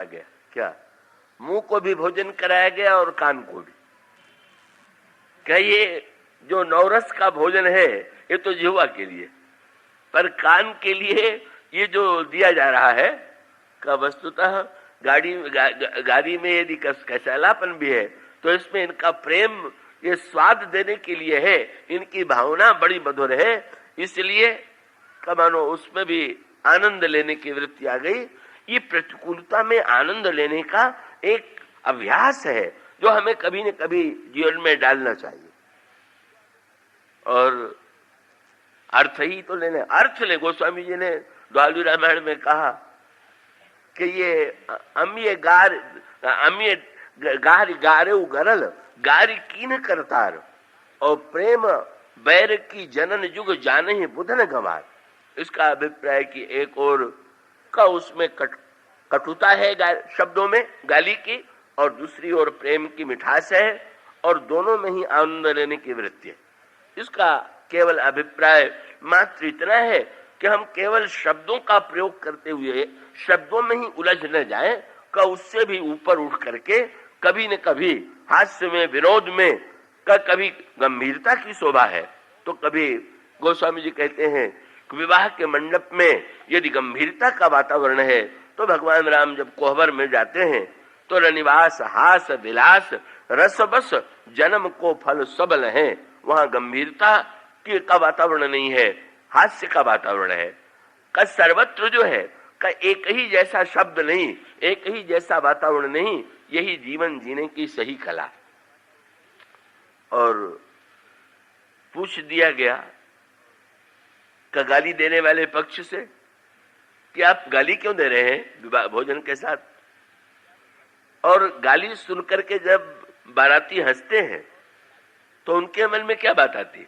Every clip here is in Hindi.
गया। क्या? मुंह को भी भोजन कराया गया और कान को भी। क्या ये जो नवरस का भोजन है ये तो जिह्वा के लिए, पर कान के लिए ये जो दिया जा रहा है का वस्तुतः गाड़ी में यदि कसैलापन भी है तो इसमें इनका प्रेम ये स्वाद देने के लिए है, इनकी भावना बड़ी मधुर है, इसलिए मानो उसमें भी आनंद लेने की वृत्ति आ गई। ये प्रतिकूलता में आनंद लेने का एक अभ्यास है जो हमें कभी न कभी जीवन में डालना चाहिए। और अर्थ ही तो लेने, अर्थ ले। गोस्वामी जी ने द्वाली रामायण में कहा कि ये अम्ये गार गारे गरल गारी कीन करतार और प्रेम बैर की जनन युग जाने ही बुधन गंवार। इसका अभिप्राय कि एक और का उसमें कटुता है शब्दों में गाली की, और दूसरी ओर प्रेम की मिठास है, और दोनों में ही आनंद लेने की वृत्ति है। इसका केवल अभिप्राय मात्र इतना है कि हम केवल शब्दों का प्रयोग करते हुए शब्दों में ही उलझ न जाएं, का उससे भी ऊपर उठ करके कभी न कभी हास्य में, विनोद में, का कभी गंभीरता की शोभा है तो कभी गोस्वामी जी कहते हैं कि विवाह के मंडप में यदि गंभीरता का वातावरण है तो भगवान राम जब कोहबर में जाते हैं तो रनिवास हास विलास रस बस जन्म को फल सबल है। वहां गंभीरता का वातावरण नहीं है, हास्य का वातावरण है। का सर्वत्र जो है का एक ही जैसा शब्द नहीं, एक ही जैसा वातावरण नहीं, यही जीवन जीने की सही कला। और पूछ दिया गया का गाली देने वाले पक्ष से कि आप गाली क्यों दे रहे हैं भोजन के साथ। और गाली सुनकर के जब बाराती हंसते हैं तो उनके मन में क्या बात आती है?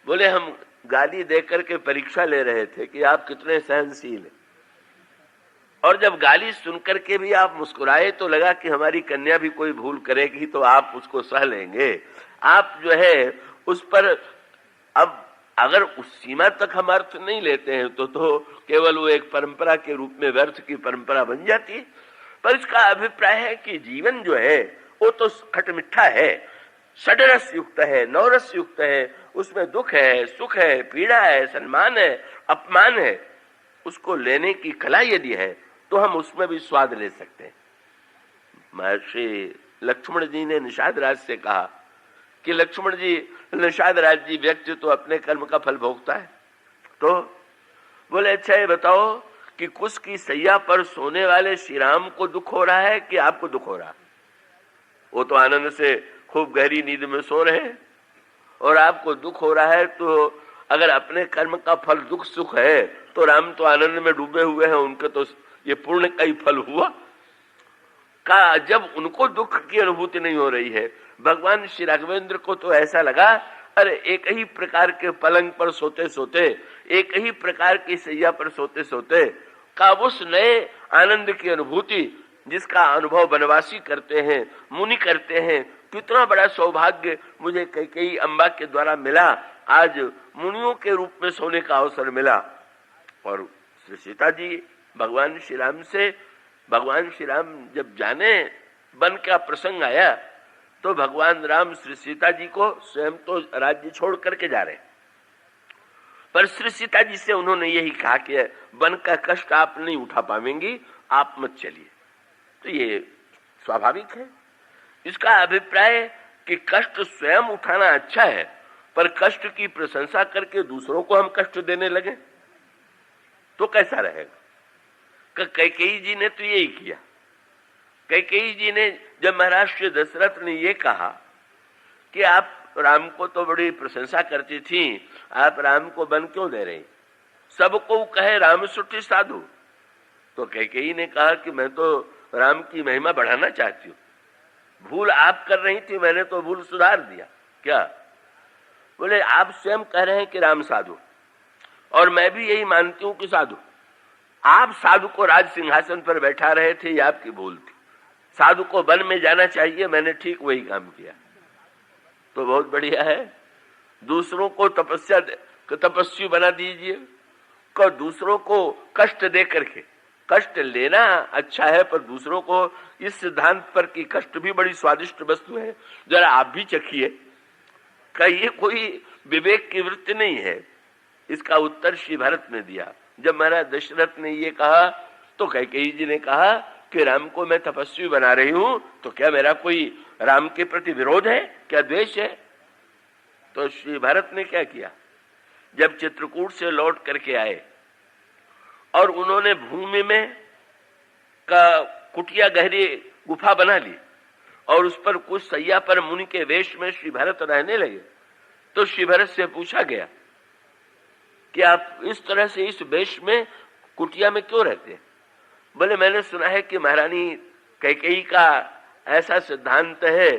बोले हम गाली देकर के परीक्षा ले रहे थे कि आप कितने सहनशील हैं, और जब गाली सुनकर के भी आप मुस्कुराए तो लगा कि हमारी कन्या भी कोई भूल करेगी तो आप उसको सह लेंगे। आप जो है उस पर अब अगर उस सीमा तक हम अर्थ नहीं लेते हैं तो केवल वो एक परंपरा के रूप में व्यर्थ की परंपरा बन जाती है। पर इसका अभिप्राय है कि जीवन जो है वो तो खटमिठा है, षडरस युक्त है, नवरस युक्त है, उसमें दुख है, सुख है, पीड़ा है, सम्मान है, अपमान है। उसको लेने की कला यदि है तो हम उसमें भी स्वाद ले सकते हैं। महर्षि लक्ष्मण जी ने निषाद राज से कहा कि लक्ष्मण जी, निषाद राज जी, व्यक्ति तो अपने कर्म का फल भोगता है। तो बोले अच्छा ये बताओ कि कुश की सैया पर सोने वाले श्री राम को दुख हो रहा है कि आपको दुख हो रहा है? वो तो आनंद से खूब गहरी नींद में सो रहे हैं और आपको दुख हो रहा है। तो अगर अपने कर्म का फल दुख सुख है तो राम तो आनंद में डूबे हुए हैं, उनके तो ये पूर्ण का ही फल हुआ। का जब उनको दुख की अनुभूति नहीं हो रही है, भगवान श्री राघवेंद्र को तो ऐसा लगा अरे एक ही प्रकार के पलंग पर सोते सोते, एक ही प्रकार की सैया पर सोते सोते का उस नए आनंद की अनुभूति जिसका अनुभव वनवासी करते हैं, मुनि करते हैं, कितना बड़ा सौभाग्य मुझे कई अम्बा के द्वारा मिला। आज मुनियों के रूप में सोने का अवसर मिला। और श्री सीता जी भगवान श्री राम से, भगवान श्री राम जब जाने वन का प्रसंग आया तो भगवान राम श्री सीता जी को स्वयं तो राज्य छोड़ करके जा रहे, पर श्री सीता जी से उन्होंने यही कहा कि वन का कष्ट आप नहीं उठा पाएंगी, आप मत चलिए। तो ये स्वाभाविक है। इसका अभिप्राय कि कष्ट स्वयं उठाना अच्छा है, पर कष्ट की प्रशंसा करके दूसरों को हम कष्ट देने लगे तो कैसा रहेगा। कैकेयी जी ने तो यही किया। कैकेयी जी ने जब महाराज श्री दशरथ ने ये कहा कि आप राम को तो बड़ी प्रशंसा करती थी, आप राम को वन क्यों दे रही, सबको कहे राम सुठी साधु, तो कैकेयी ने कहा कि मैं तो राम की महिमा बढ़ाना चाहती हूँ, भूल आप कर रही थी, मैंने तो भूल सुधार दिया। क्या? बोले आप स्वयं कह रहे हैं कि राम साधु, और मैं भी यही मानती हूँ कि साधु। आप साधु को राज सिंहासन पर बैठा रहे थे, ये आपकी भूल थी। साधु को वन में जाना चाहिए, मैंने ठीक वही काम किया। तो बहुत बढ़िया है। दूसरों को तपस्वी बना दीजिए, को दूसरों को कष्ट दे करके कष्ट लेना अच्छा है, पर दूसरों को इस सिद्धांत पर कि कष्ट भी बड़ी स्वादिष्ट वस्तु है, जरा आप भी चखिए, का ये कोई विवेक की वृत्ति नहीं है। इसका उत्तर श्री भरत ने दिया। जब महाराज दशरथ ने ये कहा तो कैकेयी जी ने कहा कि राम को मैं तपस्वी बना रही हूं, तो क्या मेरा कोई राम के प्रति विरोध है, क्या द्वेष है? तो श्री भरत ने क्या किया, जब चित्रकूट से लौट करके आए और उन्होंने भूमि में का कुटिया गहरी गुफा बना ली और उस पर कुछ सैया पर मुनि के वेश में श्री भरत रहने लगे, तो श्री भरत से पूछा गया कि आप इस तरह से इस वेश में कुटिया में क्यों रहते हैं? बोले मैंने सुना है कि महारानी कैकेयी का ऐसा सिद्धांत है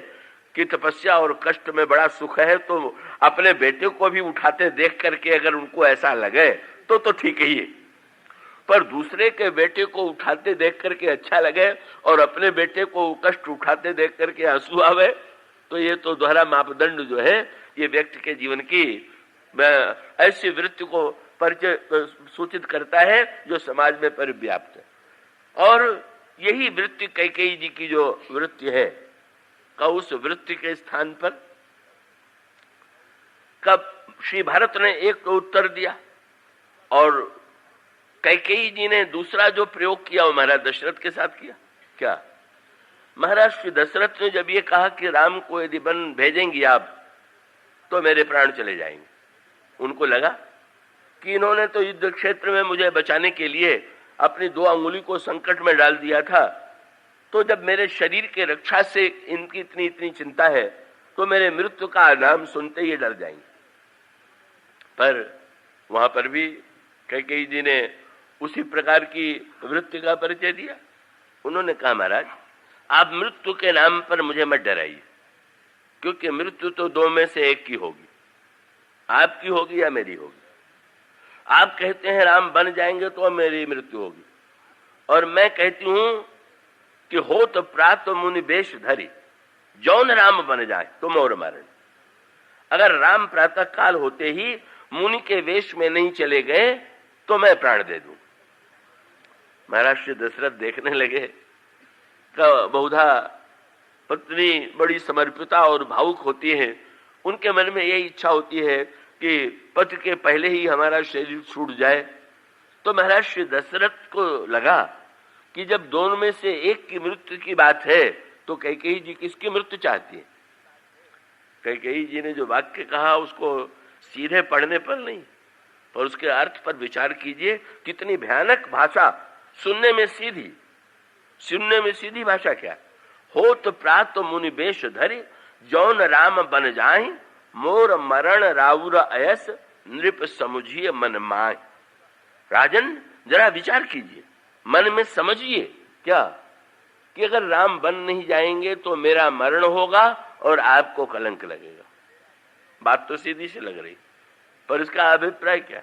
कि तपस्या और कष्ट में बड़ा सुख है, तो अपने बेटे को भी उठाते देख करके अगर उनको ऐसा लगे तो ठीक ही है, पर दूसरे के बेटे को उठाते देख करके अच्छा लगे और अपने बेटे को कष्ट उठाते देख करके आंसू आवे, तो ये तो दोहरा मापदंड जो है ये व्यक्ति के जीवन की ऐसी वृत्ति को परिचय सूचित करता है जो समाज में परिव्याप्त है। और यही वृत्ति कैकेयी जी की जो वृत्ति है का उस वृत्ति के स्थान पर कब श्री भरत ने एक तो उत्तर दिया और कैकेयी जी ने दूसरा जो प्रयोग किया वो महाराज दशरथ के साथ किया। क्या? महाराज श्री दशरथ ने जब ये कहा कि राम को यदि वन भेजेंगी आप तो मेरे प्राण चले जाएंगे, उनको लगा कि इन्होंने तो युद्ध क्षेत्र में मुझे बचाने के लिए अपनी 2 अंगुली को संकट में डाल दिया था, तो जब मेरे शरीर के रक्षा से इनकी इतनी चिंता है तो मेरे मृत्यु का नाम सुनते ही डर जाएंगे। पर वहां पर भी कैकेयी जी ने उसी प्रकार की वृत्ति का परिचय दिया। उन्होंने कहा महाराज आप मृत्यु के नाम पर मुझे मत डराइए, क्योंकि मृत्यु तो 2 में से एक की होगी, आपकी होगी या मेरी होगी। आप कहते हैं राम बन जाएंगे तो मेरी मृत्यु होगी, और मैं कहती हूं कि हो तो प्रात मुनि बेश धरी, जौन राम बन जाए तो मोर मरण। अगर राम प्रातः काल होते ही मुनि के वेश में नहीं चले गए तो मैं प्राण दे दूं। महाराज श्री दशरथ देखने लगे का बहुधा पत्नी बड़ी समर्पिता और भावुक होती है, उनके मन में यही इच्छा होती है कि पति के पहले ही हमारा शरीर छूट जाए। तो महाराज श्री दशरथ को लगा कि जब दोनों में से एक की मृत्यु की बात है तो कैकेयी जी किसकी मृत्यु चाहती है? कैकेयी जी ने जो वाक्य कहा उसको सीधे पढ़ने पर नहीं, पर उसके अर्थ पर विचार कीजिए। कितनी भयानक भाषा, सुनने में सीधी भाषा क्या? हो तो प्रात मुनि बेश धरी, जौन राम बन जाए मोर मरण राउर अयस, नृप समुझिए मन माय। राजन जरा विचार कीजिए, मन में समझिए क्या कि अगर राम बन नहीं जाएंगे तो मेरा मरण होगा और आपको कलंक लगेगा। बात तो सीधी सी लग रही, पर इसका अभिप्राय क्या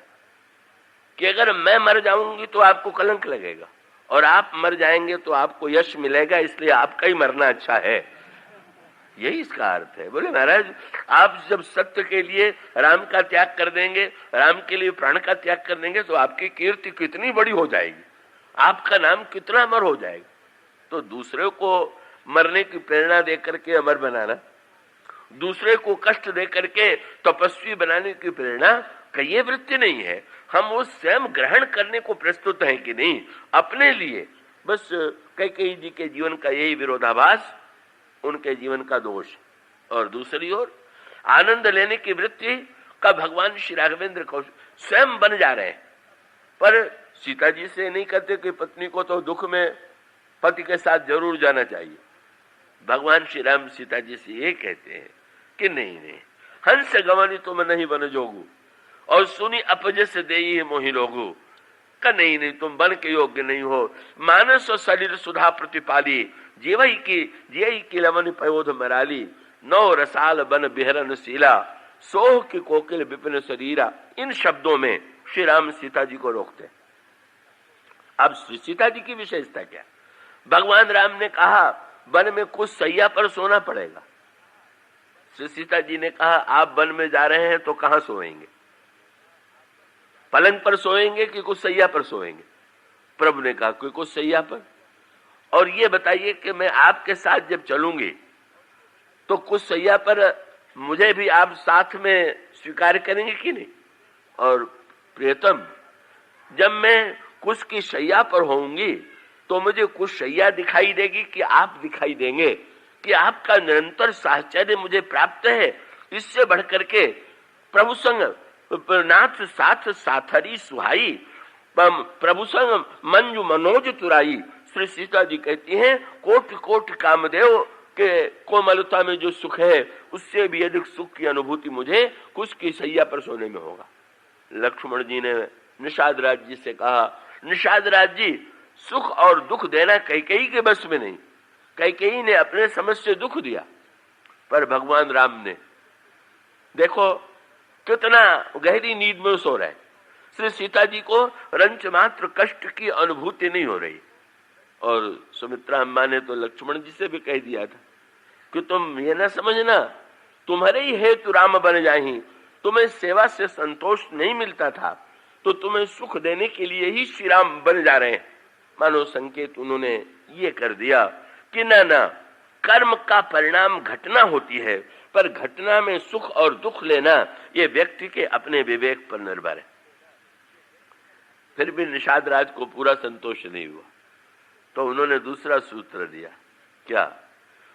कि अगर मैं मर जाऊंगी तो आपको कलंक लगेगा और आप मर जाएंगे तो आपको यश मिलेगा, इसलिए आपका ही मरना अच्छा है। यही इसका अर्थ है। बोले महाराज आप जब सत्य के लिए राम का त्याग कर देंगे, राम के लिए प्राण का त्याग कर देंगे, तो आपकी कीर्ति कितनी बड़ी हो जाएगी, आपका नाम कितना अमर हो जाएगा। तो दूसरे को मरने की प्रेरणा दे करके अमर बनाना, दूसरे को कष्ट दे करके तपस्वी बनाने की प्रेरणा का ये वृत्ति नहीं है। हम वो स्वयं ग्रहण करने को प्रस्तुत हैं कि नहीं अपने लिए। बस कैकेयी जी के जीवन का यही विरोधाभास उनके जीवन का दोष। और दूसरी ओर आनंद लेने की वृत्ति का भगवान श्री राघवेंद्र को स्वयं बन जा रहे हैं, पर सीता जी से नहीं कहते कि पत्नी को तो दुख में पति के साथ जरूर जाना चाहिए। भगवान श्री राम सीता जी से ये कहते हैं कि नहीं, हंस गवनी तुम नहीं बन जोगू, और सुनी अपजस देई मोहि लोगू। का नहीं तुम बन के योग्य नहीं हो। मानस और शरीर सुधा प्रतिपाली, जीवई की लवन पयोध मराली। 9 रसाल बन बिहरन शीला, सोह की कोकिल विपिन शरीरा। इन शब्दों में श्री राम सीता जी को रोकते। अब सीता जी की विशेषता क्या? भगवान राम ने कहा वन में कुछ सैया पर सोना पड़ेगा। सीता जी ने कहा आप वन में जा रहे हैं तो कहां सोएंगे, पलंग पर सोएंगे कि कुछ सैया पर सोएंगे? प्रभु ने कहा कोई कुछ सैया पर, और ये बताइए कि मैं आपके साथ जब चलूंगी तो कुछ सैया पर मुझे भी आप साथ में स्वीकार करेंगे कि नहीं? और प्रियतम, जब मैं कुछ की शैया पर होऊंगी तो मुझे कुछ शैया दिखाई देगी कि आप दिखाई देंगे, कि आपका निरंतर साहचर्य मुझे प्राप्त है। इससे बढ़कर के प्रभु संग नाथ साथ साथरी सुहाई, प्रभु संग मंजू मनोज तुराई। श्री सीता जी कहती हैं कोटि कोटि कामदेव के कोमलता में जो सुख है उससे भी अधिक सुख की अनुभूति मुझे कुछ की सैया पर सोने में होगा। लक्ष्मण जी ने निषाद राज जी से कहा, निषाद राज जी, सुख और दुख देना कैकेयी के बस में नहीं। कैकेयी ने अपने समझ से दुख दिया, पर भगवान राम ने देखो कितना गहरी नींद में सो रहे। श्री सीता जी को रंच मात्र कष्ट की अनुभूति नहीं हो रही। और सुमित्रा अम्मा ने तो लक्ष्मण जी से भी कह दिया था कि तुम ये ना समझना तुम्हारे ही हेतु राम बन जाही, तुम्हें सेवा से संतोष नहीं मिलता था तो तुम्हें सुख देने के लिए ही श्री राम बन जा रहे हैं। मानो संकेत उन्होंने ये कर दिया कि ना, कर्म का परिणाम घटना होती है, पर घटना में सुख और दुख लेना ये व्यक्ति के अपने विवेक पर निर्भर है। फिर भी निषाद राज को पूरा संतोष नहीं हुआ, तो उन्होंने दूसरा सूत्र दिया। क्या?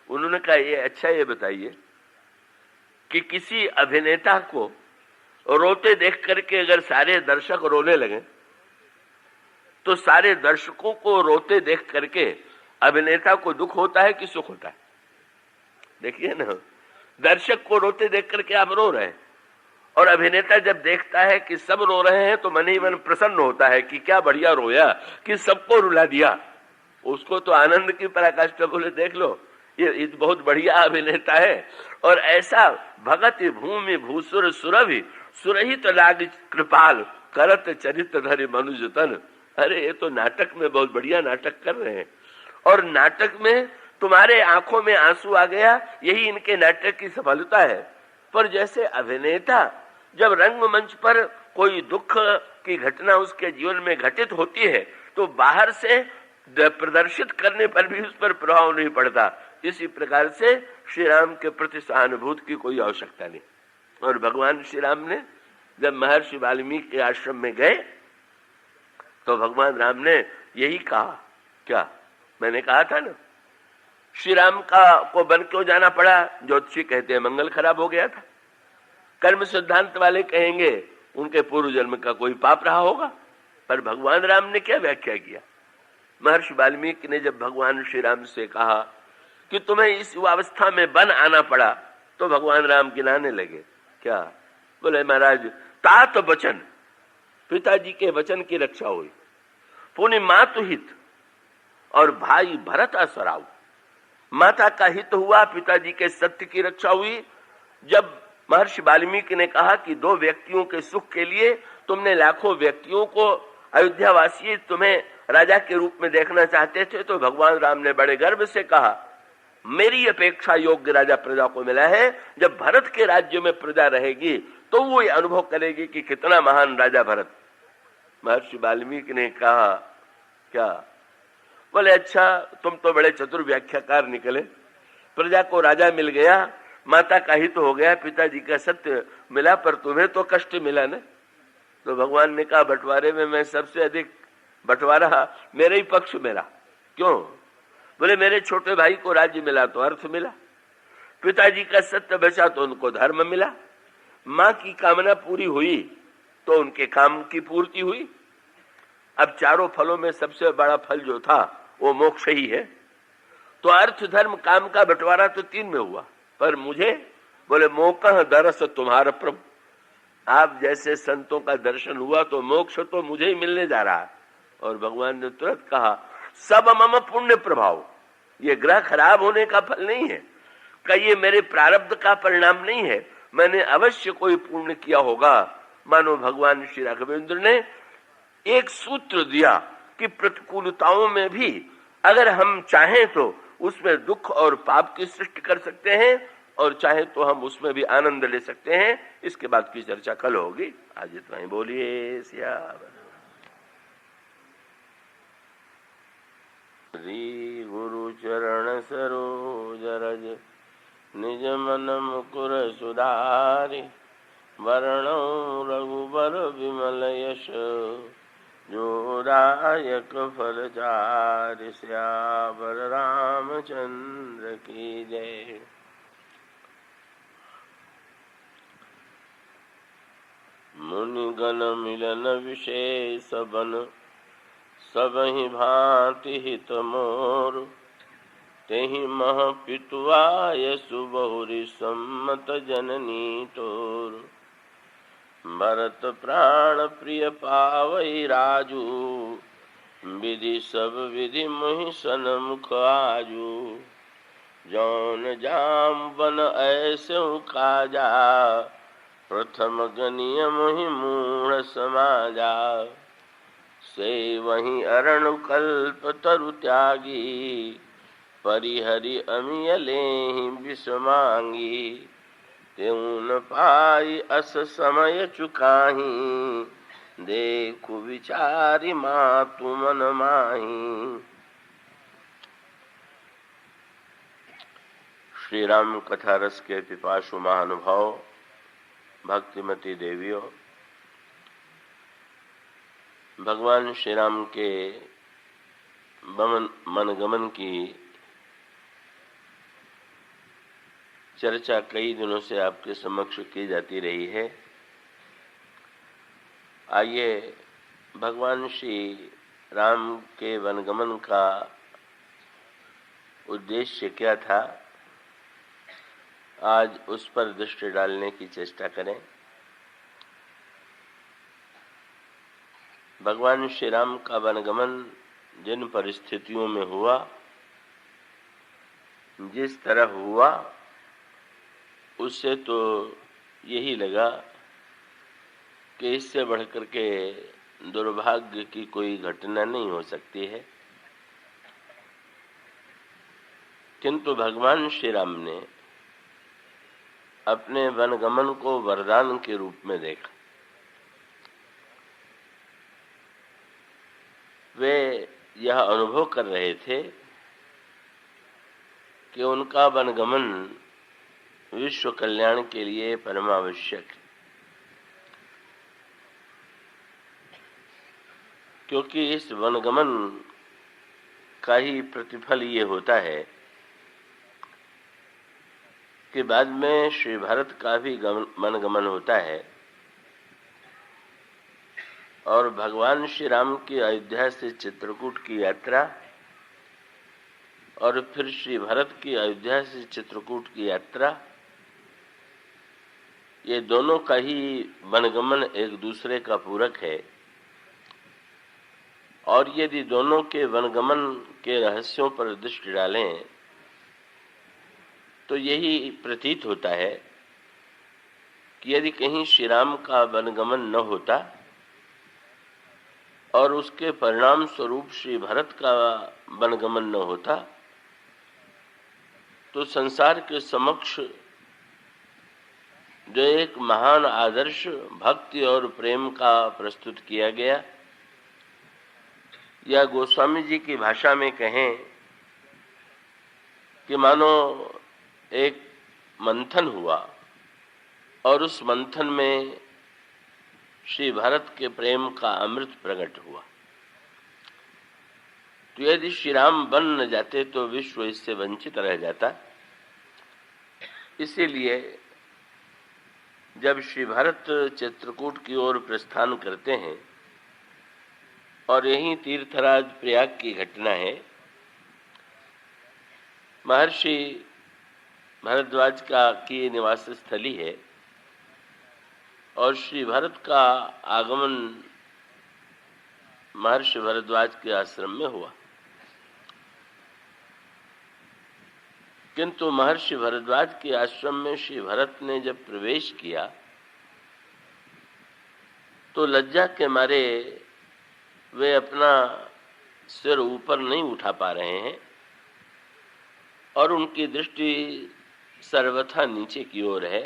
उन्होंने कहा ये अच्छा, ये बताइए कि किसी अभिनेता को रोते देख करके अगर सारे दर्शक रोने लगे तो सारे दर्शकों को रोते देख करके अभिनेता को दुख होता है कि सुख होता है? देखिए ना, दर्शक को रोते देख करके आप रो रहे हैं, और अभिनेता जब देखता है कि सब रो रहे हैं तो मन ही मन प्रसन्न होता है कि क्या बढ़िया रोया, कि सबको रुला दिया। उसको तो आनंद की पराकाष्ठा बोले, देख लो ये बहुत बढ़िया अभिनेता है। और ऐसा भगत भूमि भूसुर सुरभि सुरहित लाग कृपाल करत चरित धरि मनुज तन। अरे ये तो नाटक में बहुत बढ़िया नाटक कर रहे हैं, और नाटक में तुम्हारे आंखों में आंसू आ गया, यही इनके नाटक की सफलता है। पर जैसे अभिनेता जब रंगमंच पर कोई दुख की घटना उसके जीवन में घटित होती है तो बाहर से प्रदर्शित करने पर भी उस पर प्रभाव नहीं पड़ता। इसी प्रकार से श्री राम के प्रति सहानुभूति की कोई आवश्यकता नहीं। और भगवान श्री राम ने जब महर्षि वाल्मीकि के आश्रम में गए तो भगवान राम ने यही कहा। क्या? मैंने कहा था ना, श्री राम को वन क्यों जाना पड़ा? ज्योतिषी कहते हैं मंगल खराब हो गया था। कर्म सिद्धांत वाले कहेंगे उनके पूर्व जन्म का कोई पाप रहा होगा। पर भगवान राम ने क्या व्याख्या किया? महर्षि वाल्मीकि ने जब भगवान श्री राम से कहा कि तुम्हें इस युवावस्था में वन आना पड़ा, तो भगवान राम गिनाने लगे। क्या? बोले महाराज, तात वचन, पिताजी के वचन की रक्षा हुई, पुनि मातु हित और भाई भरत असराव। माता का हित हुआ, पिताजी के सत्य की रक्षा हुई। जब महर्षि वाल्मीकि ने कहा कि दो व्यक्तियों के सुख के लिए तुमने लाखों व्यक्तियों को, अयोध्यावासी तुम्हें राजा के रूप में देखना चाहते थे, तो भगवान राम ने बड़े गर्व से कहा मेरी अपेक्षा योग्य राजा प्रजा को मिला है। जब भरत के राज्य में प्रजा रहेगी तो वो ये अनुभव करेगी कि कितना महान राजा भरत। महर्षि वाल्मीकि ने कहा क्या? बोले अच्छा, तुम तो बड़े चतुर व्याख्याकार निकले। प्रजा को राजा मिल गया, माता का हित हो गया, पिताजी का सत्य मिला, पर तुम्हें तो कष्ट मिला ना। तो भगवान ने कहा बंटवारे में मैं सबसे अधिक बंटवारा मेरे ही पक्ष मेरा। क्यों? बोले मेरे छोटे भाई को राज्य मिला तो अर्थ मिला, पिताजी का सत्य बचा तो उनको धर्म मिला, माँ की कामना पूरी हुई तो उनके काम की पूर्ति हुई। अब चारों फलों में सबसे बड़ा फल जो था वो मोक्ष ही है। तो अर्थ धर्म काम का बंटवारा तो 3 में हुआ, पर मुझे बोले मोकह दरस तुम्हारा प्रभु। आप जैसे संतों का दर्शन हुआ तो मोक्ष तो मुझे ही मिलने जा रहा है। और भगवान ने तुरंत कहा सब मम पुण्य प्रभाव, ये ग्रह खराब होने का फल नहीं है, का ये मेरे प्रारब्ध का परिणाम नहीं है, मैंने अवश्य कोई पुण्य किया होगा। मानो भगवान श्री राघवेंद्र ने एक सूत्र दिया कि प्रतिकूलताओं में भी अगर हम चाहें तो उसमें दुख और पाप की सृष्टि कर सकते हैं, और चाहे तो हम उसमें भी आनंद ले सकते हैं। इसके बाद की चर्चा कल होगी। आज इतना ही। बोलिए सिया। श्री गुरु चरण सरोज रज निज मन मुकुर सुधारि वरणो रघुबर विमल यश जोदायक फलचारि सियावर रामचंद्र की जय। मुनिगण मिलन विशेष बन सबहि भांति हित मोर तेहि मह पितुआय सुबहुरि सम्मत जननी तोर। भरत प्राण प्रिय पावई राजू विधि सब विधि मोहि सन्मुख आजू। जौन जाम बन ऐसे काजा प्रथम गनिय मोहि मूढ़ समाजा। से वहीं अरण कल्प तरु त्यागी परिहरि अमिय लेहि विष मांगी। त्यों न पाई अस समय चुकाही देखु विचारी मातु मन माही। श्री राम कथा रस के पिपासु महानुभाव भक्तिमती देवियों, भगवान श्री राम के मनगमन की चर्चा कई दिनों से आपके समक्ष की जाती रही है। आइए भगवान श्री राम के वनगमन का उद्देश्य क्या था, आज उस पर दृष्टि डालने की चेष्टा करें। भगवान श्री राम का वनगमन जिन परिस्थितियों में हुआ, जिस तरह हुआ, उससे तो यही लगा कि इससे बढ़कर के दुर्भाग्य की कोई घटना नहीं हो सकती है। किंतु भगवान श्री राम ने अपने वनगमन को वरदान के रूप में देखा। वे यह अनुभव कर रहे थे कि उनका वनगमन विश्व कल्याण के लिए परमावश्यक है, क्योंकि इस वनगमन का ही प्रतिफल ये होता है कि बाद में श्री भारत का भी वनगमन होता है और भगवान श्री राम की अयोध्या से चित्रकूट की यात्रा और फिर श्री भरत की अयोध्या से चित्रकूट की यात्रा, ये दोनों का ही वनगमन एक दूसरे का पूरक है। और यदि दोनों के वनगमन के रहस्यों पर दृष्टि डालें तो यही प्रतीत होता है कि यदि कहीं श्री राम का वनगमन न होता और उसके परिणाम स्वरूप श्री भरत का वनगमन न होता, तो संसार के समक्ष जो एक महान आदर्श भक्ति और प्रेम का प्रस्तुत किया गया, या गोस्वामी जी की भाषा में कहें कि मानो एक मंथन हुआ और उस मंथन में श्री भारत के प्रेम का अमृत प्रकट हुआ। तो यदि श्री राम बन न जाते तो विश्व इससे वंचित रह जाता। इसीलिए जब श्री भारत चित्रकूट की ओर प्रस्थान करते हैं और यही तीर्थराज प्रयाग की घटना है, महर्षि भारद्वाज की निवास स्थली है और श्री भरत का आगमन महर्षि भारद्वाज के आश्रम में हुआ। किंतु महर्षि भारद्वाज के आश्रम में श्री भरत ने जब प्रवेश किया तो लज्जा के मारे वे अपना सिर ऊपर नहीं उठा पा रहे हैं और उनकी दृष्टि सर्वथा नीचे की ओर है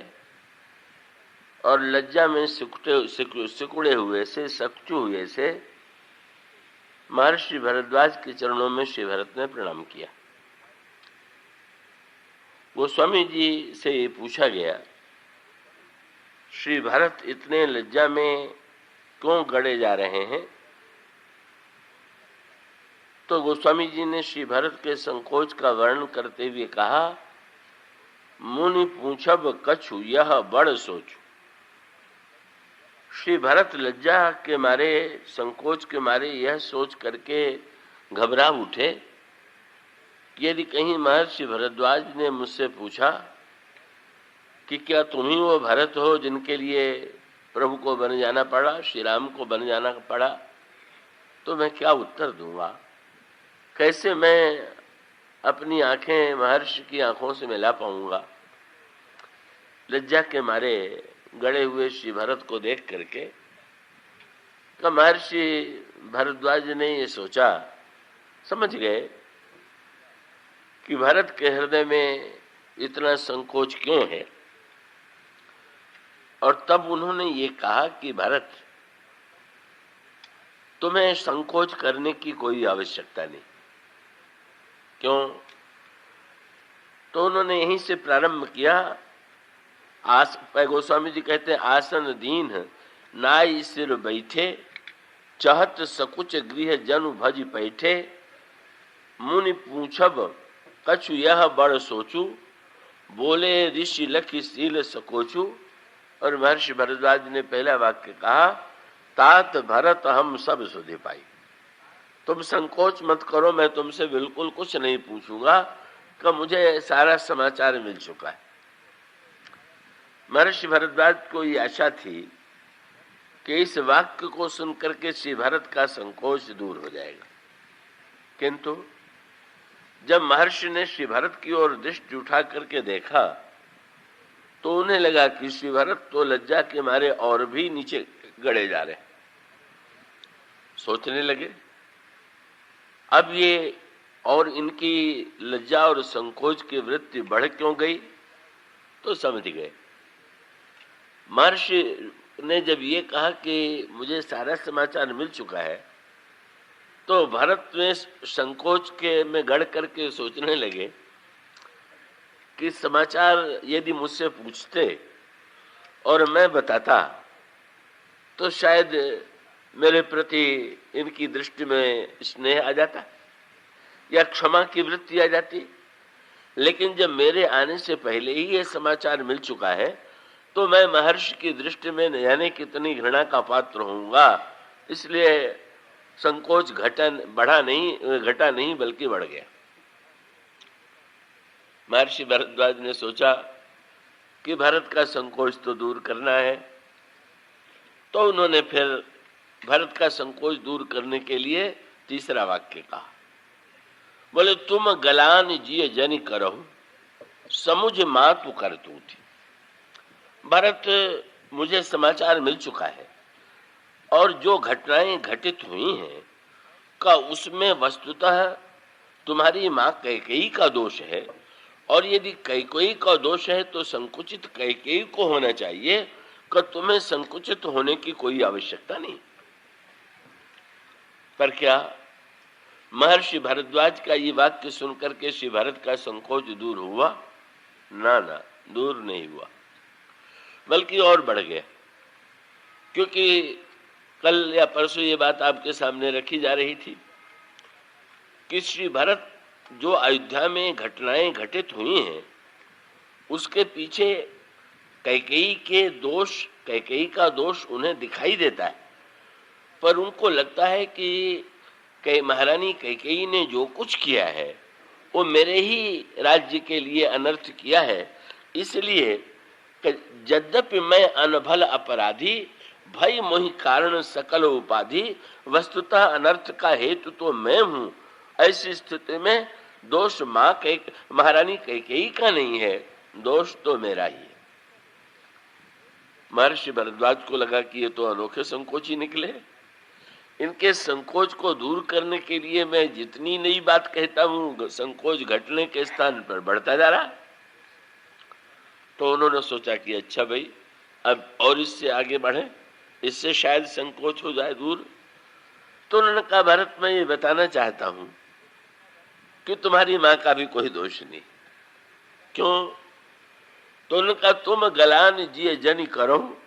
और लज्जा में सिकुड़े हुए से, सकचू हुए से महर्षि भरद्वाज के चरणों में श्री भरत ने प्रणाम किया। गोस्वामी जी से ये पूछा गया, श्री भरत इतने लज्जा में क्यों गड़े जा रहे हैं? तो गोस्वामी जी ने श्री भरत के संकोच का वर्णन करते हुए कहा, मुनि पूछब कछु यह बड़ सोचू। श्री भरत लज्जा के मारे, संकोच के मारे यह सोच करके घबरा उठे कि यदि कहीं महर्षि भरद्वाज ने मुझसे पूछा कि क्या तुम ही वो भरत हो जिनके लिए प्रभु को बन जाना पड़ा, श्री राम को बन जाना पड़ा, तो मैं क्या उत्तर दूंगा? कैसे मैं अपनी आंखें महर्षि की आंखों से मिला पाऊंगा? लज्जा के मारे गड़े हुए श्री भरत को देख करके तो महर्षि भरद्वाज ने ये सोचा, समझ गए कि भरत के हृदय में इतना संकोच क्यों है, और तब उन्होंने ये कहा कि भरत, तुम्हें संकोच करने की कोई आवश्यकता नहीं। क्यों? तो उन्होंने यहीं से प्रारंभ किया। गोस्वामी जी कहते हैं, आसन दीन नाई सिर बैठे, चहत सकुच गृह जनु भज पैठे, मुनि पूछब कछु यह बड़ सोचू, बोले ऋषि लखि सील सकोचू। और महर्षि भरद्वाज ने पहला वाक्य कहा, तात भरत हम सब सुधि पाई। तुम संकोच मत करो, मैं तुमसे बिल्कुल कुछ नहीं पूछूंगा, कि मुझे सारा समाचार मिल चुका है। महर्षि भरद्वाज को ये आशा थी कि इस वाक्य को सुनकर के श्री भरत का संकोच दूर हो जाएगा, किंतु जब महर्षि ने श्री भरत की ओर दृष्टि उठा करके देखा तो उन्हें लगा कि श्री भरत तो लज्जा के मारे और भी नीचे गड़े जा रहे। सोचने लगे, अब ये और इनकी लज्जा और संकोच की वृत्ति बढ़ क्यों गई? तो समझ गए। महर्षि ने जब ये कहा कि मुझे सारा समाचार मिल चुका है, तो भरत में संकोच के में गड़ करके सोचने लगे कि समाचार यदि मुझसे पूछते और मैं बताता तो शायद मेरे प्रति इनकी दृष्टि में स्नेह आ जाता या क्षमा की वृत्ति आ जाती। लेकिन जब मेरे आने से पहले ही ये समाचार मिल चुका है तो मैं महर्षि की दृष्टि में न जाने कितनी घृणा का पात्र होऊंगा, इसलिए संकोच घटा नहीं बल्कि बढ़ गया। महर्षि भरद्वाज ने सोचा कि भरत का संकोच तो दूर करना है, तो उन्होंने फिर भरत का संकोच दूर करने के लिए तीसरा वाक्य कहा, बोले तुम गलान जिय जन करहु, समुझ मातु कर तू थी। भरत, मुझे समाचार मिल चुका है और जो घटनाएं घटित हुई हैं का उसमें वस्तुतः तुम्हारी माँ कैकेयी का दोष है, और यदि कैकेयी का दोष है तो संकुचित कैकेयी को होना चाहिए, कि तुम्हें संकुचित होने की कोई आवश्यकता नहीं। पर क्या महर्षि भरद्वाज का ये वाक्य सुनकर के श्री भरत का संकोच दूर हुआ? ना, दूर नहीं हुआ, बल्कि और बढ़ गया। क्योंकि कल या परसों ये बात आपके सामने रखी जा रही थी कि श्री भरत जो अयोध्या में घटनाएं घटित हुई हैं उसके पीछे कैकेयी का दोष उन्हें दिखाई देता है, पर उनको लगता है कि महारानी कैकेयी ने जो कुछ किया है वो मेरे ही राज्य के लिए अनर्थ किया है, इसलिए यद्यपि मैं अनभल अपराधी, भय मोहि कारण सकल उपाधि, वस्तुतः अनर्थ का हेतु तो मैं हूं। ऐसी स्थिति में दोष महारानी कैकेयी का नहीं है, दोष तो मेरा ही है। महर्षि भरद्वाज को लगा कि ये तो अनोखे संकोच ही निकले। इनके संकोच को दूर करने के लिए मैं जितनी नई बात कहता हूं, संकोच घटने के स्थान पर बढ़ता जा रहा। तो उन्होंने सोचा कि अच्छा भाई, अब और इससे आगे बढ़े, इससे शायद संकोच हो जाए दूर। तो उन्होंने कहा, भरत मैं ये बताना चाहता हूं कि तुम्हारी मां का भी कोई दोष नहीं। क्यों? तो उन्होंने कहा, तुम गलान जिए जनी करो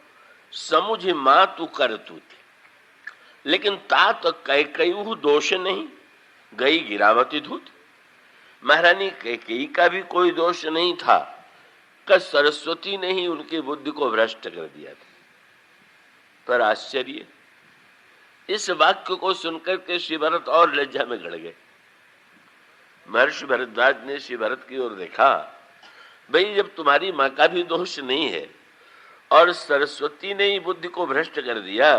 समुझ मां तू कर तू थी, लेकिन ता तो कैकेयी दोष नहीं गई गिरावती धूत। महारानी कैकेयी का भी कोई दोष नहीं था कि सरस्वती ने ही उनकी बुद्धि को भ्रष्ट कर दिया था। पर आश्चर्य, इस वाक्य को सुनकर के श्री भरत और लज्जा में गड़ गए। महर्षि भरद्वाज ने श्री भरत की ओर देखा, भाई जब तुम्हारी मां का भी दोष नहीं है और सरस्वती ने ही बुद्धि को भ्रष्ट कर दिया,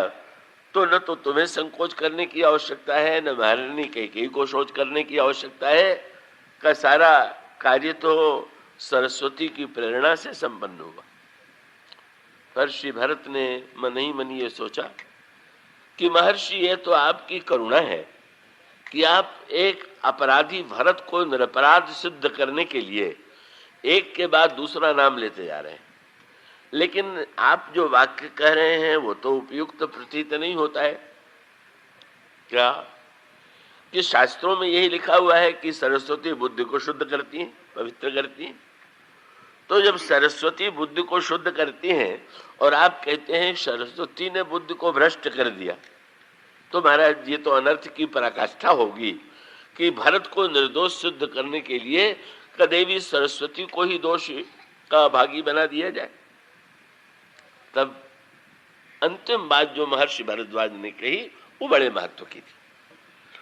तो न तो तुम्हें संकोच करने की आवश्यकता है, न महारानी कैकेयी को सोच करने की आवश्यकता है, का सारा कार्य तो सरस्वती की प्रेरणा से संपन्न हुआ। पर श्री भरत ने मन ही मन ये सोचा कि महर्षि, ये तो आपकी करुणा है कि आप एक अपराधी भरत को निरपराध सिद्ध करने के लिए एक के बाद दूसरा नाम लेते जा रहे हैं, लेकिन आप जो वाक्य कह रहे हैं वो तो उपयुक्त प्रतीत नहीं होता है। क्या कि शास्त्रों में यही लिखा हुआ है कि सरस्वती बुद्धि को शुद्ध करती हैं, पवित्र करती हैं। तो जब सरस्वती बुद्धि को शुद्ध करती हैं और आप कहते हैं सरस्वती ने बुद्धि को भ्रष्ट कर दिया, तो महाराज ये तो अनर्थ की पराकाष्ठा होगी कि भरत को निर्दोष सिद्ध करने के लिए कभी भी सरस्वती को ही दोष का भागी बना दिया जाए। तब अंतिम बात जो महर्षि भरद्वाज ने कही वो बड़े महत्व की थी,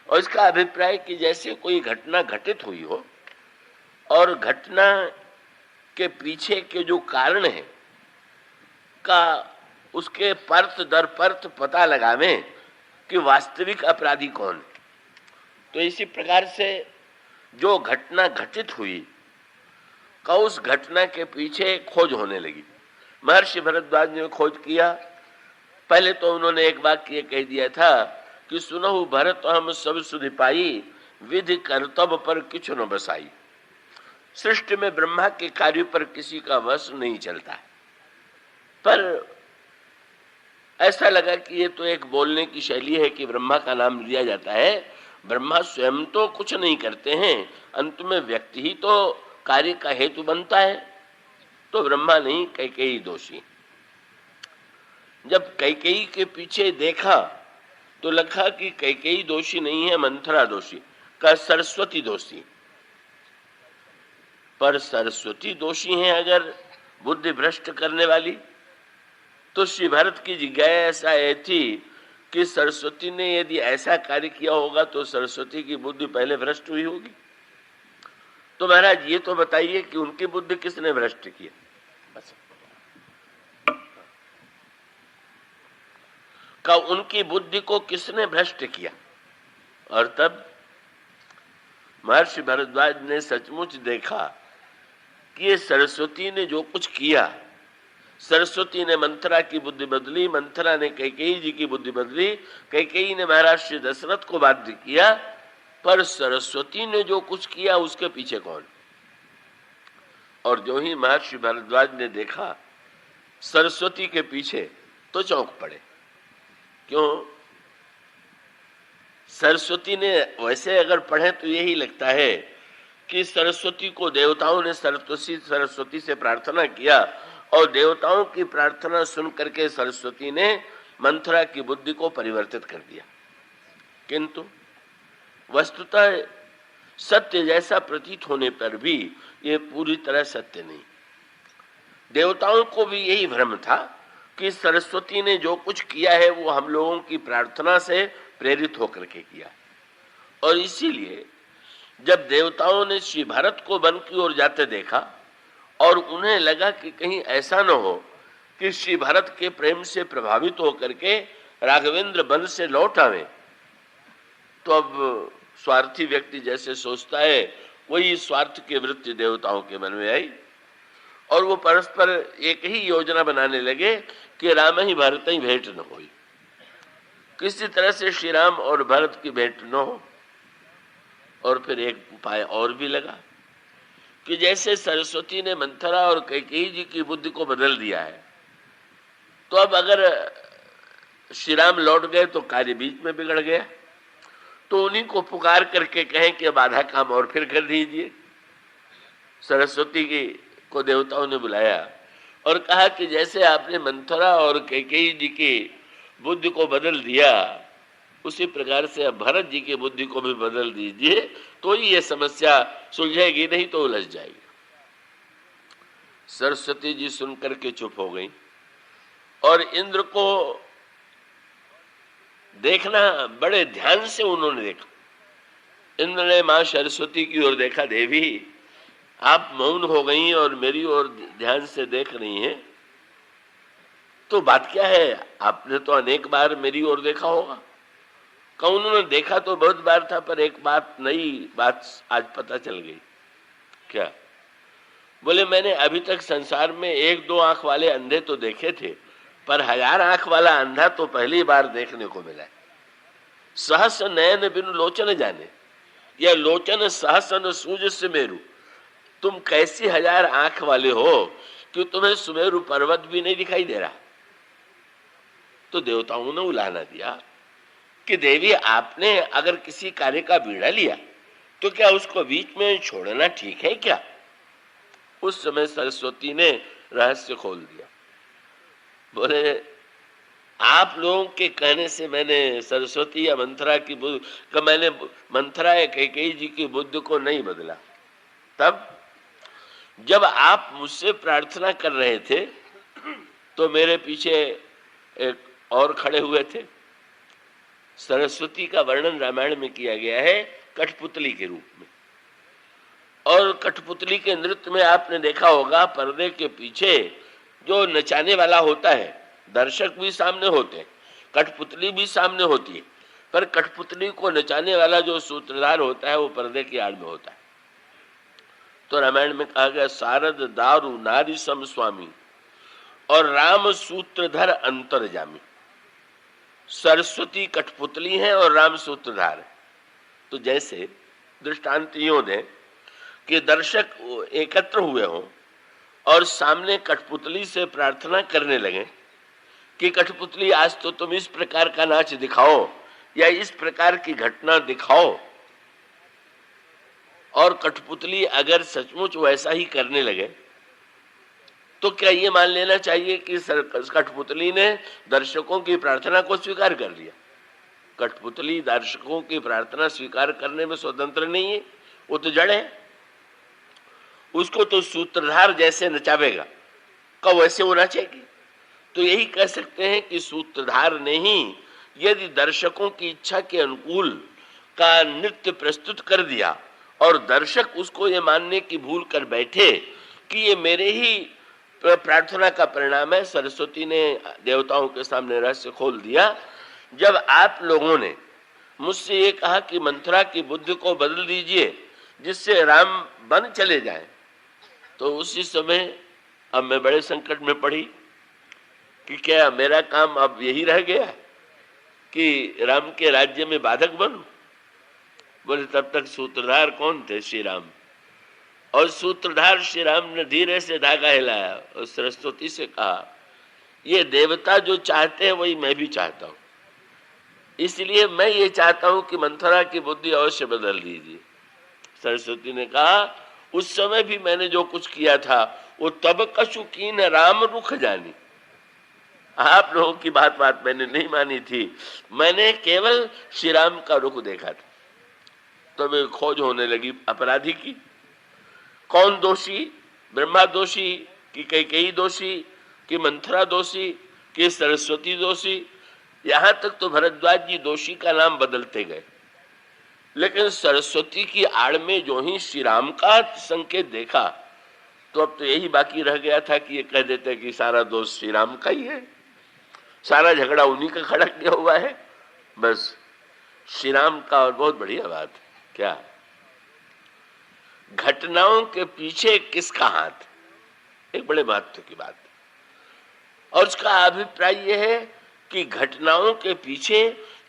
और इसका अभिप्राय कि जैसे कोई घटना घटित हुई हो और घटना के पीछे के जो कारण है का उसके परत दर परत पता लगावें कि वास्तविक अपराधी कौन है। तो इसी प्रकार से जो घटना घटित हुई का उस घटना के पीछे खोज होने लगी। महर्षि भरद्वाज ने खोज किया। पहले तो उन्होंने एक वाक्य कह दिया था कि सुनहु भरत हम सब सुधि पाई, विधि कर्तव्य पर किछ न बसाई। सृष्टि में ब्रह्मा के कार्य पर किसी का वश नहीं चलता है, पर ऐसा लगा कि ये तो एक बोलने की शैली है कि ब्रह्मा का नाम लिया जाता है। ब्रह्मा स्वयं तो कुछ नहीं करते हैं, अंत में व्यक्ति ही तो कार्य का हेतु बनता है। तो ब्रह्मा नहीं, कैकेयी दोषी। जब कैकेयी के पीछे देखा तो लगा कि कैकेयी दोषी नहीं है, मंथरा दोषी का, सरस्वती दोषी। पर सरस्वती दोषी है अगर बुद्धि भ्रष्ट करने वाली, तो श्री भरत की जिज्ञासा यह थी कि सरस्वती ने यदि ऐसा कार्य किया होगा तो सरस्वती की बुद्धि पहले भ्रष्ट हुई होगी। तो महाराज ये तो बताइए कि उनकी बुद्धि किसने भ्रष्ट किया। बस का उनकी बुद्धि को किसने भ्रष्ट किया। और तब महर्षि भरद्वाज ने सचमुच देखा कि ये सरस्वती ने जो कुछ किया, सरस्वती ने मंथरा की बुद्धि बदली, मंथरा ने कैकेयी जी की बुद्धि बदली, कैकेयी ने महाराज श्री दशरथ को बाध्य किया, पर सरस्वती ने जो कुछ किया उसके पीछे कौन। और जो ही महर्षि भरद्वाज ने देखा सरस्वती के पीछे तो चौंक पड़े। क्यों? सरस्वती ने वैसे अगर पढ़े तो यही लगता है कि सरस्वती को देवताओं ने सरस्वती से प्रार्थना किया और देवताओं की प्रार्थना सुन करके सरस्वती ने मंथरा की बुद्धि को परिवर्तित कर दिया। किंतु वस्तुतः सत्य जैसा प्रतीत होने पर भी ये पूरी तरह सत्य नहीं। देवताओं को भी यही भ्रम था कि सरस्वती ने जो कुछ किया है वो हम लोगों की प्रार्थना से प्रेरित होकर के किया। और इसीलिए जब देवताओं ने श्री भरत को वन की ओर जाते देखा और उन्हें लगा कि कहीं ऐसा न हो कि श्री भरत के प्रेम से प्रभावित होकर के राघवेंद्र वन से लौट आवे, तो अब स्वार्थी व्यक्ति जैसे सोचता है वही स्वार्थ की वृत्ति देवताओं के मन में आई और वो परस्पर एक ही योजना बनाने लगे कि राम ही भरत ही भेंट न हो, किसी तरह से श्री राम और भरत की भेंट न हो। और फिर एक उपाय और भी लगा कि जैसे सरस्वती ने मंथरा और कैकेयी जी की बुद्धि को बदल दिया है, तो अब अगर श्री राम लौट गए तो कार्य बीच में बिगड़ गया। तो उन्हीं को पुकार करके कहें कि अब आधा काम और फिर कर दीजिए। सरस्वती की को देवताओं ने बुलाया और कहा कि जैसे आपने मंथरा और कैकेयी जी की बुद्धि को बदल दिया, उसी प्रकार से अब भरत जी की बुद्धि को भी बदल दीजिए, तो ही ये समस्या सुलझेगी, नहीं तो उलझ जाएगी। सरस्वती जी सुनकर के चुप हो गई और इंद्र को देखना बड़े ध्यान से उन्होंने देखा। इंद्र ने मां सरस्वती की ओर देखा, देवी आप मौन हो गई और मेरी ओर ध्यान से देख रही हैं, तो बात क्या है? आपने तो अनेक बार मेरी ओर देखा होगा। कौन उन्होंने देखा तो बहुत बार था, पर एक बात नई बात आज पता चल गई। क्या? बोले मैंने अभी तक संसार में 1-2 आंख वाले अंधे तो देखे थे, पर 1000 आंख वाला अंधा तो पहली बार देखने को मिला है। सहस नयन बिनु लोचन जाने, या लोचन सहस न सूझ सुमेरु। तुम कैसी 1000 आंख वाले हो कि तुम्हें सुमेरु पर्वत भी नहीं दिखाई दे रहा। तो देवताओं ने उलाहना दिया कि देवी आपने अगर किसी कार्य का बीड़ा लिया तो क्या उसको बीच में छोड़ना ठीक है क्या? उस समय सरस्वती ने रहस्य खोल दिया। बोले आप लोगों के कहने से मैंने सरस्वती या मंथरा की बुद्धि, मैंने मंथरा या कैकेयी जी की बुद्धि को नहीं बदला। तब जब आप मुझसे प्रार्थना कर रहे थे तो मेरे पीछे एक और खड़े हुए थे। सरस्वती का वर्णन रामायण में किया गया है कठपुतली के रूप में, और कठपुतली के नृत्य में आपने देखा होगा पर्दे के पीछे जो नचाने वाला होता है, दर्शक भी सामने होते हैं, कठपुतली भी सामने होती है, पर कठपुतली को नचाने वाला जो सूत्रधार होता है वो पर्दे की आड़ में होता है। तो रामायण में कहा गया सारद दारू नारी सम स्वामी और राम सूत्रधर अंतर्जामी। सरस्वती कठपुतली है और राम सूत्रधार है। तो जैसे दृष्टांत यूं दें कि दर्शक एकत्र हुए हों और सामने कठपुतली से प्रार्थना करने लगे कि कठपुतली आज तो तुम इस प्रकार का नाच दिखाओ या इस प्रकार की घटना दिखाओ, और कठपुतली अगर सचमुच वैसा ही करने लगे तो क्या ये मान लेना चाहिए कि कठपुतली ने दर्शकों की प्रार्थना को स्वीकार कर लिया? कठपुतली दर्शकों की प्रार्थना स्वीकार करने में स्वतंत्र नहीं है, वो तो जड़ है। उसको तो सूत्रधार जैसे नचावेगा कब वैसे वो नाचेगी। तो यही कह सकते हैं कि सूत्रधार ने ही यदि दर्शकों की इच्छा के अनुकूल का नृत्य प्रस्तुत कर दिया और दर्शक उसको ये मानने की भूल कर बैठे कि ये मेरे ही प्रार्थना का परिणाम है, सरस्वती ने देवताओं के सामने रहस्य खोल दिया। जब आप लोगों ने मुझसे ये कहा कि मंथरा की बुद्धि को बदल दीजिए जिससे राम बन चले जाएं, तो उसी समय अब मैं बड़े संकट में पड़ी कि क्या मेरा काम अब यही रह गया कि राम के राज्य में बाधक बनूं? बोले तब तक सूत्रधार कौन थे? श्री राम। और सूत्रधार श्री राम ने धीरे से धागा हिलाया और सरस्वती से कहा ये देवता जो चाहते हैं वही मैं भी चाहता हूं, इसलिए मैं ये चाहता हूं कि मंथरा की बुद्धि अवश्य बदल दीजिए। सरस्वती ने कहा उस समय भी मैंने जो कुछ किया था वो तब कछु कीन राम रुख जानी। आप लोगों की बात मैंने नहीं मानी थी, मैंने केवल श्री राम का रुख देखा था। तो मैं खोज होने लगी अपराधी की। कौन दोषी? ब्रह्मा दोषी कि कैकेयी दोषी कि मंथरा दोषी कि सरस्वती दोषी? यहां तक तो भरद्वाज जी दोषी का नाम बदलते गए, लेकिन सरस्वती की आड़ में जो ही श्री राम का संकेत देखा तो अब तो यही बाकी रह गया था कि ये कह देते कि सारा दोष श्री राम का ही है, सारा झगड़ा उन्हीं का खड़ा किया हुआ है, बस श्री राम का। और बहुत बढ़िया बात है क्या? घटनाओं के पीछे किसका हाथ? एक बड़े महत्व की बात है। और उसका अभिप्राय यह है कि घटनाओं के पीछे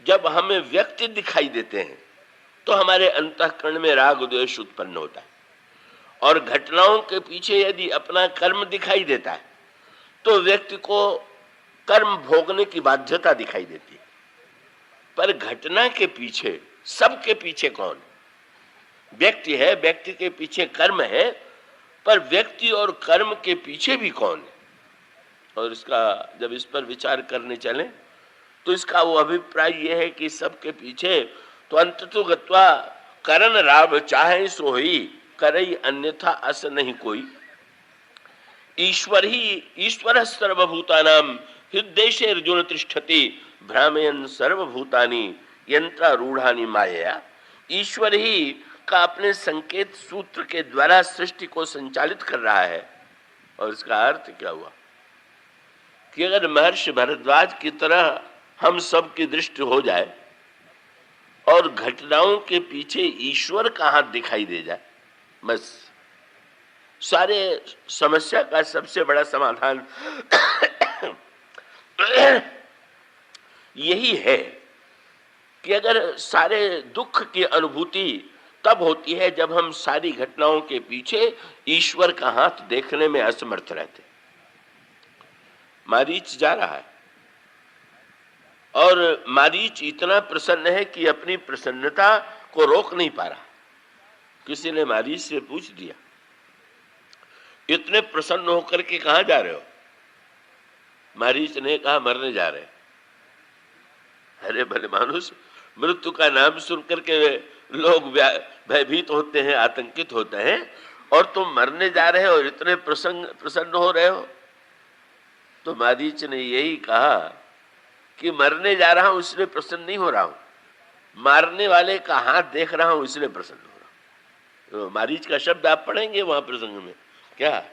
जब हमें व्यक्ति दिखाई देते हैं तो हमारे अंतःकरण में राग द्वेष उत्पन्न होता है, और घटनाओं के पीछे यदि अपना कर्म दिखाई देता है तो व्यक्ति को कर्म भोगने की बाध्यता दिखाई देती है। पर घटना के पीछे सबके पीछे कौन? व्यक्ति है, व्यक्ति के पीछे कर्म है, पर व्यक्ति और कर्म के पीछे भी कौन है? और इसका जब इस पर विचार करने चले तो इसका वो अभिप्राय ये है कि सबके पीछे तो अंततो गत्वा करण राव चाहे सो ही करई अन्यथा अस नहीं कोई। ईश्वर सर्वभूतानां हृदय अर्जुन तिष्ठति भ्रामयन सर्वभूतानि यंत्रारूढ़ानि माया। ईश्वर ही का अपने संकेत सूत्र के द्वारा सृष्टि को संचालित कर रहा है। और इसका अर्थ क्या हुआ कि अगर महर्षि भरद्वाज की तरह हम सब की दृष्टि हो जाए और घटनाओं के पीछे ईश्वर का हाथ दिखाई दे जाए, बस सारे समस्या का सबसे बड़ा समाधान यही है कि अगर सारे दुख की अनुभूति तब होती है जब हम सारी घटनाओं के पीछे ईश्वर का हाथ देखने में असमर्थ रहते। मारीच जा रहा है और मारीच इतना प्रसन्न है कि अपनी प्रसन्नता को रोक नहीं पा रहा। किसी ने मारीच से पूछ दिया, इतने प्रसन्न होकर के कहां जा रहे हो? मारीच ने कहा, मरने जा रहे। अरे भले मानुष, मृत्यु का नाम सुन करके लोग भयभीत होते हैं, आतंकित होते हैं, और तुम मरने जा रहे हो और इतने प्रसन्न हो रहे हो। तो मारीच ने यही कहा कि मरने जा रहा हूं इसलिए प्रसन्न नहीं हो रहा हूं, मारने वाले का हाथ देख रहा हूं इसलिए प्रसन्न हो रहा हूं। तो मारीच का शब्द आप पढ़ेंगे वहां प्रसंग में, क्या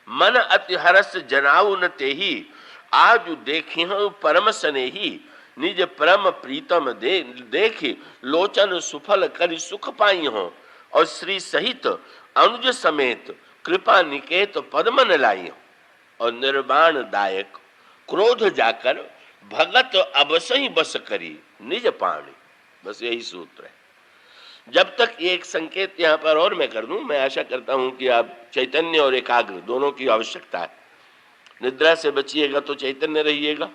मन अति हरस जनाऊ न तेही आज देखी हूं परम स्नेही निज परम प्रीतम देखी लोचन सुफल करि सुख पाई हो और श्री सहित अनुज समेत कृपा निकेत पद्मन लाई हो और निर्वाण दायक क्रोध जाकर भगत अवसही बस करी निज पाणी। बस यही सूत्र है। जब तक एक संकेत यहाँ पर और मैं कर दूं, मैं आशा करता हूं कि आप चैतन्य और एकाग्र दोनों की आवश्यकता है। निद्रा से बचिएगा तो चैतन्य रहिएगा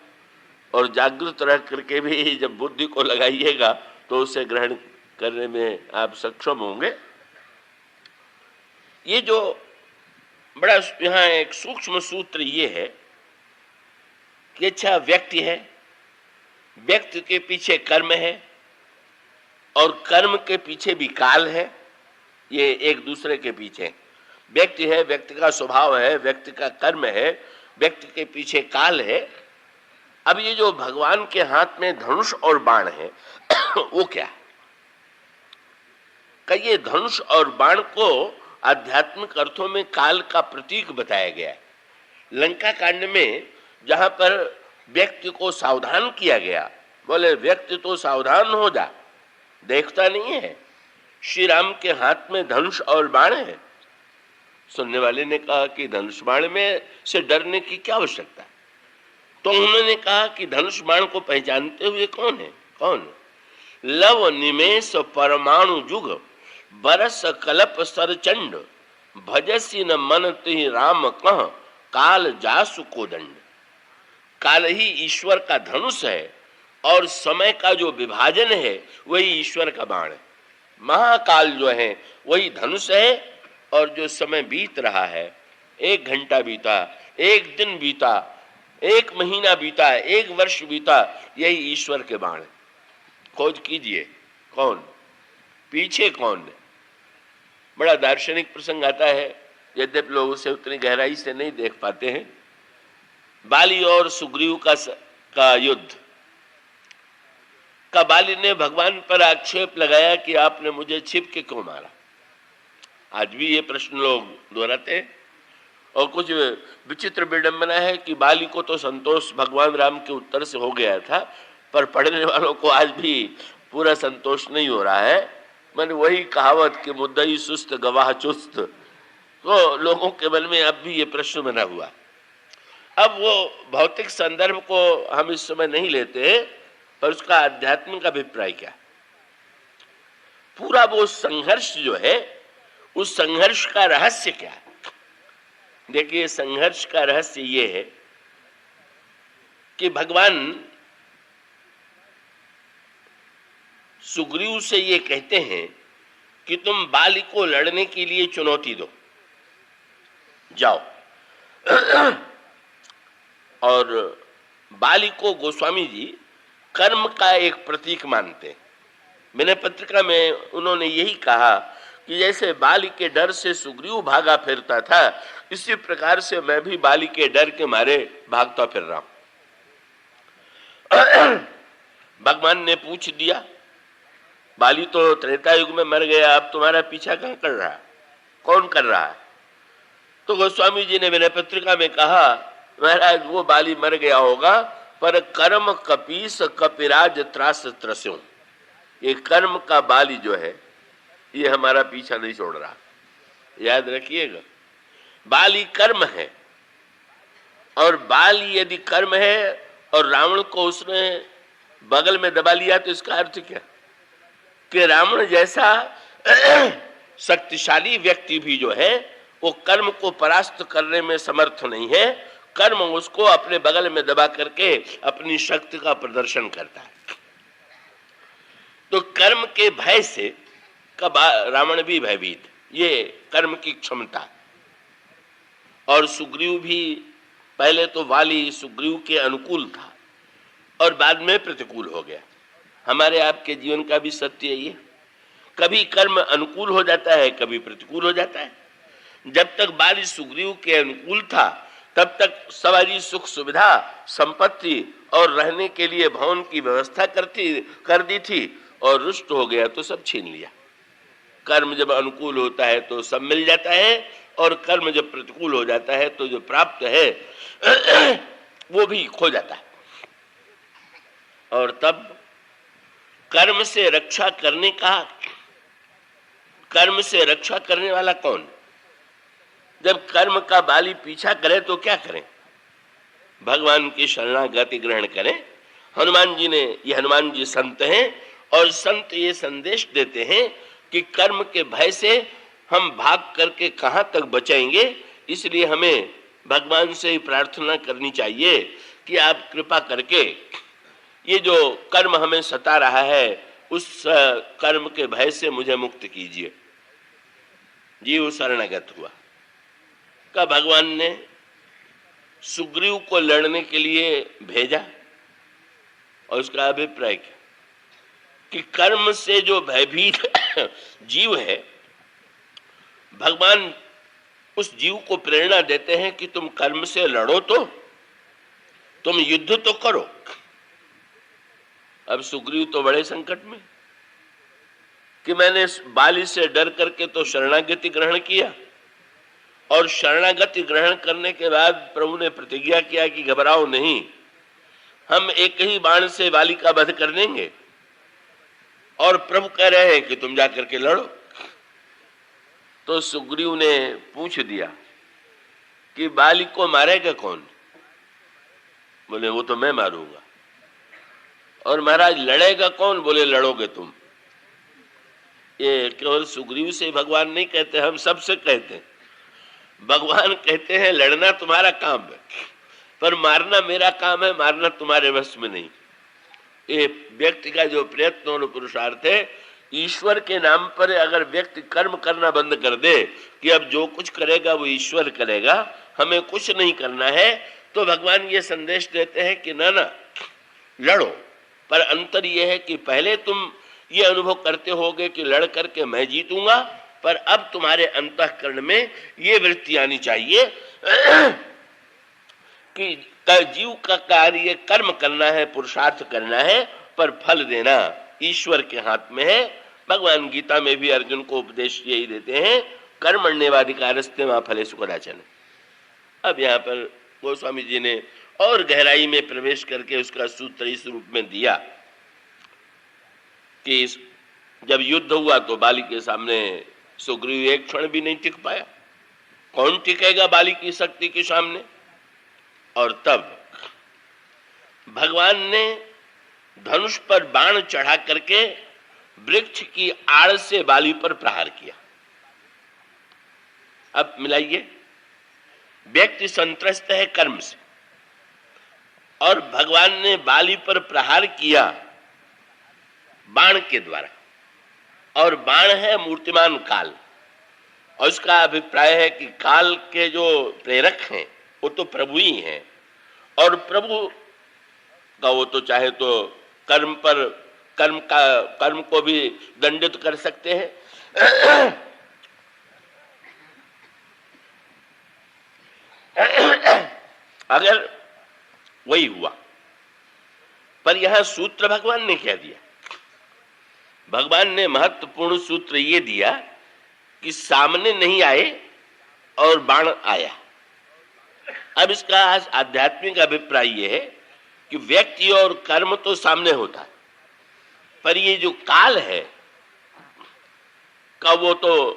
और जागृत रह करके भी जब बुद्धि को लगाइएगा तो उसे ग्रहण करने में आप सक्षम होंगे। ये जो बड़ा यहाँ एक सूक्ष्म सूत्र ये है कि अच्छा व्यक्ति है, व्यक्ति के पीछे कर्म है और कर्म के पीछे भी काल है। ये एक दूसरे के पीछे व्यक्ति है, व्यक्ति का स्वभाव है, व्यक्ति का कर्म है, व्यक्ति के पीछे काल है। अब ये जो भगवान के हाथ में धनुष और बाण है वो क्या है? कि ये धनुष और बाण को आध्यात्मिक अर्थों में काल का प्रतीक बताया गया है। लंका कांड में जहां पर व्यक्ति को सावधान किया गया, बोले व्यक्ति तो सावधान हो जा, देखता नहीं है श्री राम के हाथ में धनुष और बाण है। सुनने वाले ने कहा कि धनुष बाण में से डरने की क्या आवश्यकता है? तो उन्होंने कहा कि धनुष बाण को पहचानते हुए कौन है? कौन? लव निमेष परमाणु जुग बरस कलप सरचंड भजसी न मन तिहि राम कह काल जासु को दंड। काल ही ईश्वर का धनुष है और समय का जो विभाजन है वही ईश्वर का बाण है। महाकाल जो है वही धनुष है और जो समय बीत रहा है, 1 घंटा बीता, 1 दिन बीता, 1 महीना बीता, 1 वर्ष बीता, यही ईश्वर के बाण है। खोज कीजिए कौन, पीछे कौन है। बड़ा दार्शनिक प्रसंग आता है, यद्यपि लोग उसे उतनी गहराई से नहीं देख पाते हैं। बाली और सुग्रीव का युद्ध का बाली ने भगवान पर आक्षेप लगाया कि आपने मुझे छिप के क्यों मारा। आज भी ये प्रश्न लोग दोहराते हैं और कुछ विचित्र विडंबना है कि बाली को तो संतोष भगवान राम के उत्तर से हो गया था, पर पढ़ने वालों को आज भी पूरा संतोष नहीं हो रहा है। मैंने वही कहावत कि मुद्दई सुस्त गवाह चुस्त, तो लोगों के मन में अब भी ये प्रश्न बना हुआ। अब वो भौतिक संदर्भ को हम इस समय नहीं लेते, पर उसका आध्यात्मिक अभिप्राय क्या? पूरा वो संघर्ष जो है, उस संघर्ष का रहस्य क्या है? देखिए, संघर्ष का रहस्य ये है कि भगवान सुग्रीव से ये कहते हैं कि तुम बाली को लड़ने के लिए चुनौती दो, जाओ। और बाली को गोस्वामी जी कर्म का एक प्रतीक मानते हैं। मैंने पत्रिका में उन्होंने यही कहा कि जैसे बाली के डर से सुग्रीव भागा फिरता था, इसी प्रकार से मैं भी बाली के डर के मारे भागता फिर रहा हूं। भगवान ने पूछ दिया, बाली तो त्रेता युग में मर गया, अब तुम्हारा पीछा कहां कर रहा है, कौन कर रहा है? तो गोस्वामी जी ने विनय पत्रिका में कहा, महाराज वो बाली मर गया होगा, पर कर्म कपीस कपिराज त्रास त्रस्यों, ये कर्म का बाली जो है ये हमारा पीछा नहीं छोड़ रहा, याद रखिएगा। बाली कर्म है, और बाली यदि कर्म है और रावण को उसने बगल में दबा लिया, तो इसका अर्थ क्या कि रावण जैसा शक्तिशाली व्यक्ति भी जो है वो कर्म को परास्त करने में समर्थ नहीं है। कर्म उसको अपने बगल में दबा करके अपनी शक्ति का प्रदर्शन करता है। तो कर्म के भय से कब रावण भी भयभीत, ये कर्म की क्षमता। और सुग्रीव भी पहले तो वाली सुग्रीव के अनुकूल था और बाद में प्रतिकूल हो गया। हमारे आपके जीवन का भी सत्य है ये, कभी कर्म अनुकूल हो जाता है, कभी प्रतिकूल हो जाता है। जब तक बाली सुग्रीव के अनुकूल था तब तक सवारी सुख सुविधा संपत्ति और रहने के लिए भवन की व्यवस्था कर दी थी, और रुष्ट हो गया तो सब छीन लिया। कर्म जब अनुकूल होता है तो सब मिल जाता है, और कर्म जब प्रतिकूल हो जाता है तो जो प्राप्त है वो भी खो जाता है। और तब कर्म से रक्षा करने का, कर्म से रक्षा करने वाला कौन? जब कर्म का बाली पीछा करे तो क्या करें? भगवान की शरणागति ग्रहण करें। हनुमान जी ने, ये हनुमान जी संत हैं, और संत ये संदेश देते हैं कि कर्म के भय से हम भाग करके कहां तक बचेंगे। इसलिए हमें भगवान से ही प्रार्थना करनी चाहिए कि आप कृपा करके ये जो कर्म हमें सता रहा है उस कर्म के भय से मुझे मुक्त कीजिए। जीव शरणागत हुआ। का भगवान ने सुग्रीव को लड़ने के लिए भेजा, और उसका अभिप्राय क्या कि कर्म से जो भयभीत जीव है, भगवान उस जीव को प्रेरणा देते हैं कि तुम कर्म से लड़ो, तो तुम युद्ध तो करो। अब सुग्रीव तो बड़े संकट में कि मैंने बाली से डर करके तो शरणागति ग्रहण किया, और शरणागति ग्रहण करने के बाद प्रभु ने प्रतिज्ञा किया कि घबराओ नहीं, हम एक ही बाण से बाली का वध कर देंगे। और प्रभु कह रहे हैं कि तुम जाकर के लड़ो। तो सुग्रीव ने पूछ दिया कि बाली को मारेगा कौन? बोले वो तो मैं मारूंगा। और महाराज लड़ेगा कौन? बोले लड़ोगे तुम। ये केवल सुग्रीव से भगवान नहीं कहते, हम सबसे कहते हैं। भगवान कहते हैं लड़ना तुम्हारा काम है, पर मारना मेरा काम है, मारना तुम्हारे वश में नहीं। ये व्यक्ति का जो प्रयत्न और पुरुषार्थ है, ईश्वर के नाम पर अगर व्यक्ति कर्म करना बंद कर दे कि अब जो कुछ करेगा वो ईश्वर करेगा, हमें कुछ नहीं करना है, तो भगवान ये संदेश देते हैं कि ना ना लड़ो। पर अंतर यह है कि पहले तुम ये अनुभव करते होगे कि लड़ करके मैं जीतूंगा, पर अब तुम्हारे अंतःकरण में ये वृत्ति आनी चाहिए कि जीव का कार्य कर्म करना है, पुरुषार्थ करना है, पर फल देना ईश्वर के हाथ में है। भगवान गीता में भी अर्जुन को उपदेश यही देते हैं, कर्मण्येवाधिकारस्ते मा फलेषु कदाचन। अब यहाँ पर गोस्वामी जी ने और गहराई में प्रवेश करके उसका सूत्र इस रूप में दिया कि जब युद्ध हुआ तो बाली के सामने सुग्रीव एक क्षण भी नहीं टिक पाया। कौन टिकेगा बाली की शक्ति के सामने? और तब भगवान ने धनुष पर बाण चढ़ा करके वृक्ष की आड़ से बाली पर प्रहार किया। अब मिलाइए, व्यक्ति संत्रस्त है कर्म से, और भगवान ने बाली पर प्रहार किया, बाण के द्वारा, और बाण है मूर्तिमान काल। और इसका अभिप्राय है कि काल के जो प्रेरक हैं वो तो प्रभु ही हैं, और प्रभु का वो तो चाहे तो कर्म को भी दंडित कर सकते हैं। अगर वही हुआ, पर यहां सूत्र भगवान ने क्या दिया? भगवान ने महत्वपूर्ण सूत्र ये दिया कि सामने नहीं आए और बाण आया। अब इसका आध्यात्मिक अभिप्राय ये है कि व्यक्ति और कर्म तो सामने होता है, पर ये जो काल है का वो तो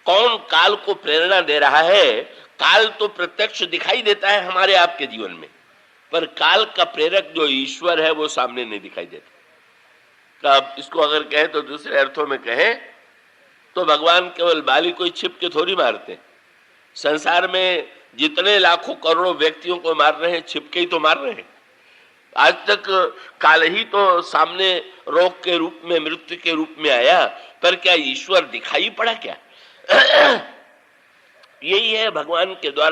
कौन काल को प्रेरणा दे रहा है? काल तो प्रत्यक्ष दिखाई देता है हमारे आपके जीवन में, पर काल का प्रेरक जो ईश्वर है वो सामने नहीं दिखाई देता। तो अब इसको अगर कहें तो दूसरे अर्थों में कहें तो भगवान केवल बाली कोई छिप के थोड़ी मारते। संसार में जितने लाखों करोड़ों व्यक्तियों को मार रहे हैं, छिपके ही तो मार रहे हैं। आज तक काल ही तो सामने रोग के रूप में, मृत्यु के रूप में आया, पर क्या ईश्वर दिखाई पड़ा क्या? यही है भगवान के द्वारा